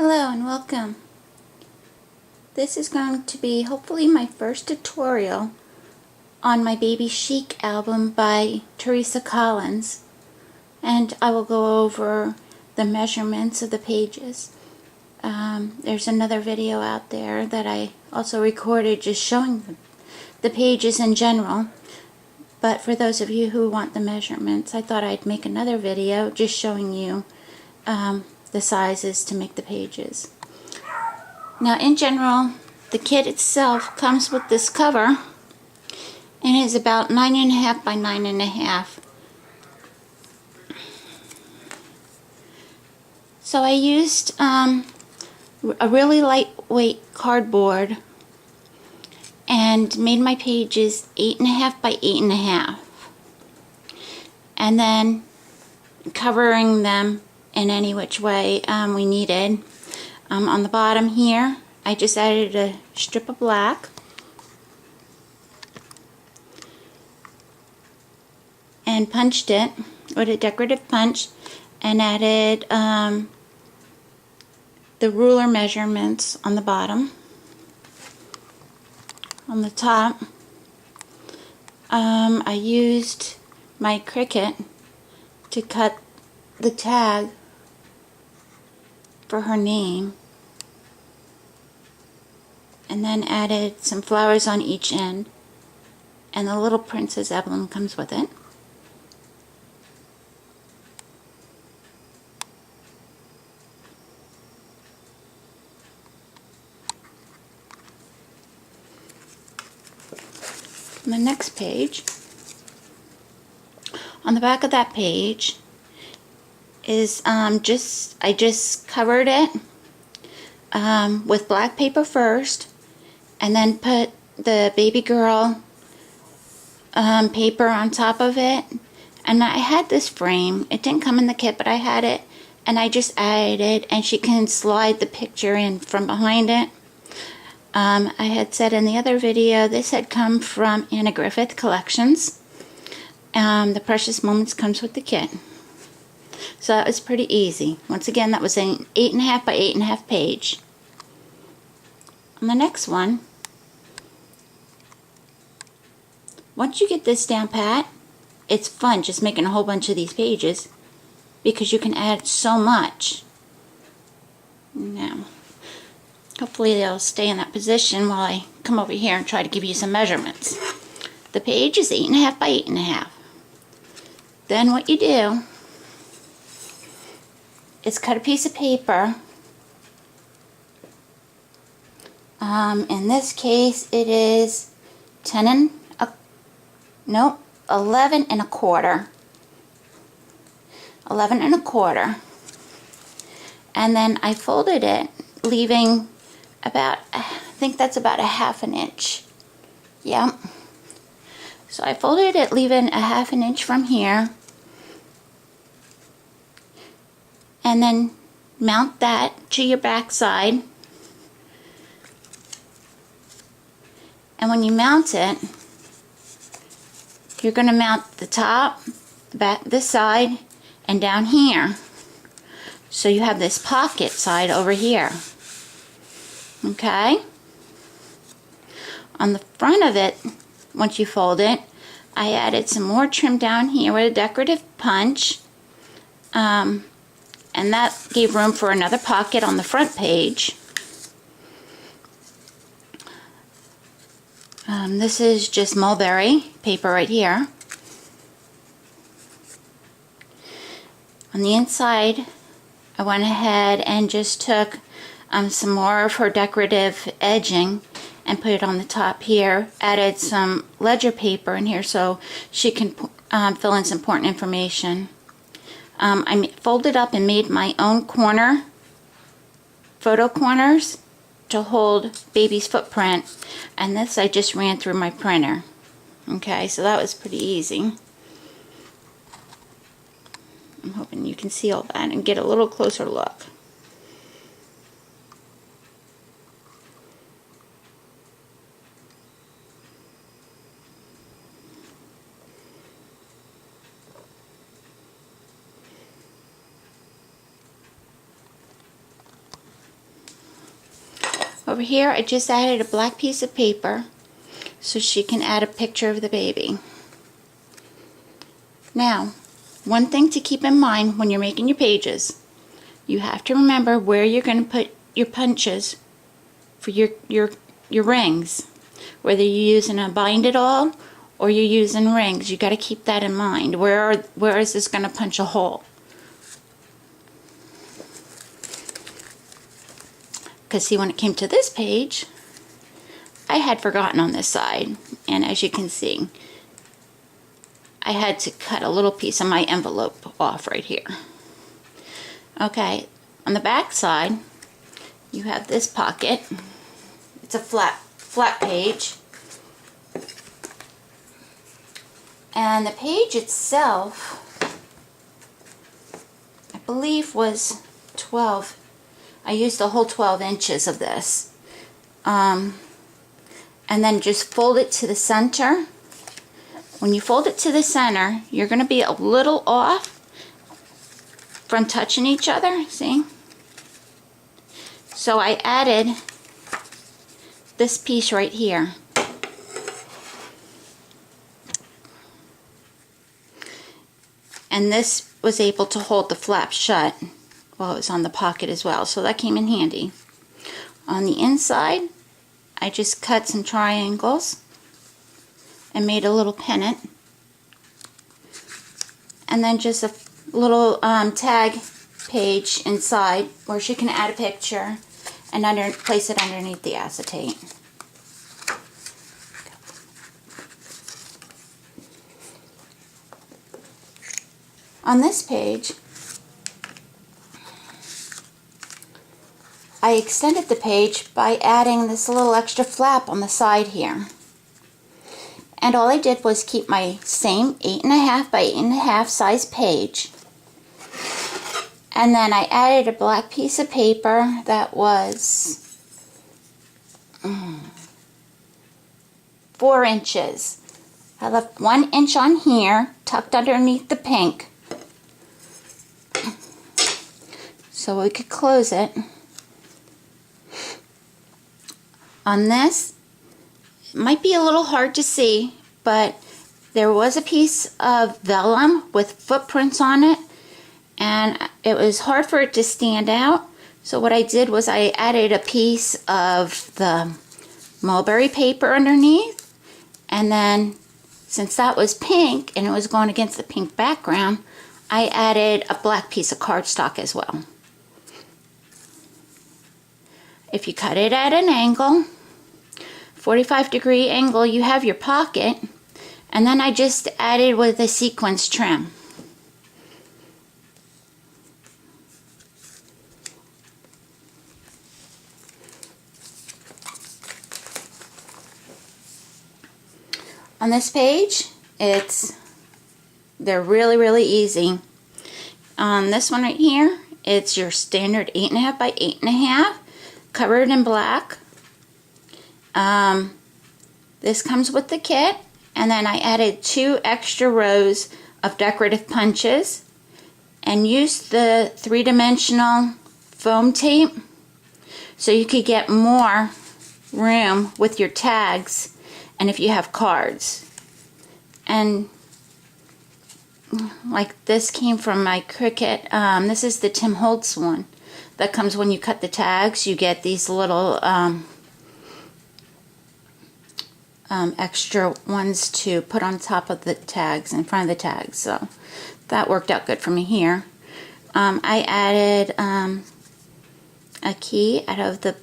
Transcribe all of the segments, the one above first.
Hello and welcome. This is going to be hopefully my first tutorial on my Bebe Chic album by Teresa Collins, and I will go over the measurements of the pages. There's another video out there that I also recorded just showing the pages in general, but for those of you who want the measurements, I thought I'd make another video just showing you the sizes to make the pages. Now, in general, the kit itself comes with this cover, and it is about 9.5 by 9.5. So I used a really lightweight cardboard and made my pages 8.5 by 8.5, and then covering them in any which way we needed. On the bottom here, I just added a strip of black and punched it with a decorative punch, and added the ruler measurements on the bottom. On the top, I used my Cricut to cut the tag for her name, and then added some flowers on each end, and the little princess emblem comes with it. On the next page, on the back of that page is I just covered it with black paper first, and then put the baby girl paper on top of it. And I had this frame, it didn't come in the kit, but I had it, and I just added it, and she can slide the picture in from behind it. I had said in the other video this had come from Anna Griffith Collections. The Precious Moments comes with the kit. So that was pretty easy. Once again, that was an 8.5 by 8.5 page. On the next one, once you get this down pat, it's fun just making a whole bunch of these pages because you can add so much. Now, hopefully they'll stay in that position while I come over here and try to give you some measurements. The page is 8.5 by 8.5. Then what you do is cut a piece of paper. In this case, it is 11 and a quarter. 11 and a quarter. And then I folded it, leaving about, I think that's about a ½ inch. Yep. So I folded it, leaving a ½ inch from here. And then mount that to your back side. And when you mount it, you're going to mount the top, the back, this side, and down here. So you have this pocket side over here. Okay? On the front of it, once you fold it, I added some more trim down here with a decorative punch. And that gave room for another pocket on the front page. This is just mulberry paper right here. On the inside, I went ahead and just took some more of her decorative edging and put it on the top here. Added some ledger paper in here so she can fill in some important information. I folded up and made my own photo corners to hold baby's footprint, and this I just ran through my printer. Okay, so that was pretty easy. I'm hoping you can see all that and get a little closer look. over here I just added a black piece of paper so she can add a picture of the baby. Now, one thing to keep in mind when you're making your pages, you have to remember where you're going to put your punches for your rings. Whether you're using a bind it all or you're using rings, you got to keep that in mind. Where is this going to punch a hole? Because see, when it came to this page, I had forgotten on this side, and as you can see, I had to cut a little piece of my envelope off right here. Okay, on the back side, you have this pocket. It's a flat page. And the page itself, I believe, was 12. I used the whole 12 inches of this. And then just fold it to the center. When you fold it to the center, you're going to be a little off from touching each other, see? So I added this piece right here. And this was able to hold the flap shut while it was on the pocket as well, so that came in handy. On the inside, I just cut some triangles and made a little pennant, and then just a little tag page inside where she can add a picture and place it underneath the acetate. On this page, I extended the page by adding this little extra flap on the side here. And all I did was keep my same 8.5 by 8.5 size page. And then I added a black piece of paper that was 4 inches. I left 1 inch on here, tucked underneath the pink, so we could close it. On this, it might be a little hard to see, but there was a piece of vellum with footprints on it, and it was hard for it to stand out. So what I did was I added a piece of the mulberry paper underneath, and then since that was pink and it was going against the pink background, I added a black piece of cardstock as well. If you cut it at an angle, 45-degree angle, you have your pocket, and then I just added with a sequins trim. On this page, they're really easy. On this one right here, it's your standard 8.5 by 8.5, covered in black. This comes with the kit, and then I added 2 extra rows of decorative punches and used the 3-dimensional foam tape so you could get more room with your tags and if you have cards. And like this came from my Cricut. This is the Tim Holtz one that comes when you cut the tags. You get these little extra ones to put on top of the tags, in front of the tags, so that worked out good for me here. I added a key out of the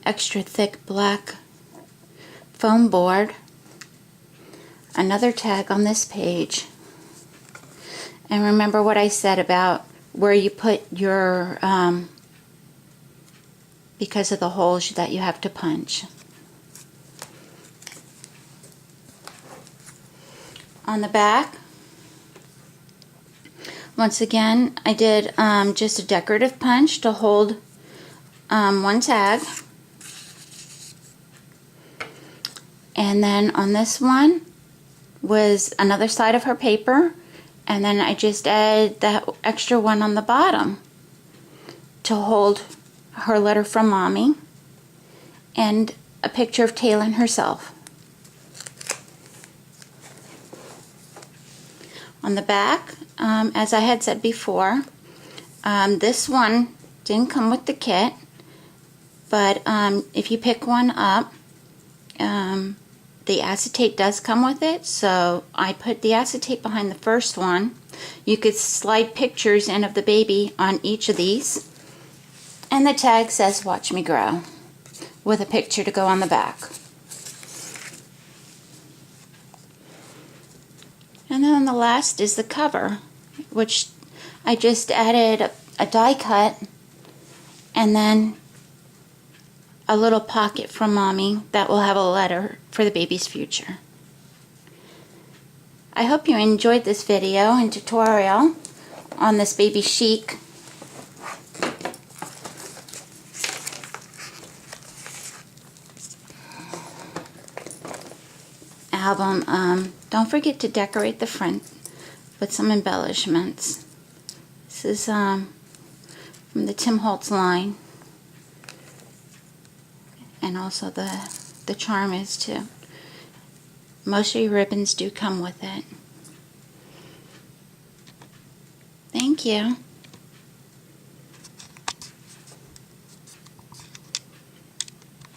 extra thick black foam board, another tag on this page, and remember what I said about where you put your because of the holes that you have to punch. On the back, once again, I did just a decorative punch to hold one tag. And then on this one was another side of her paper, and then I just added that extra one on the bottom to hold her letter from Mommy, and a picture of Taylor herself. On the back, as I had said before, this one didn't come with the kit, but if you pick one up, the acetate does come with it, so I put the acetate behind the first one. You could slide pictures in of the baby on each of these, and the tag says "Watch Me Grow" with a picture to go on the back. And then the last is the cover, which I just added a die cut and then a little pocket from Mommy that will have a letter for the baby's future. I hope you enjoyed this video and tutorial on this Bebe Chic album. Don't forget to decorate the front with some embellishments. This is from the Tim Holtz line. And also the charm is too. Most of your ribbons do come with it. Thank you.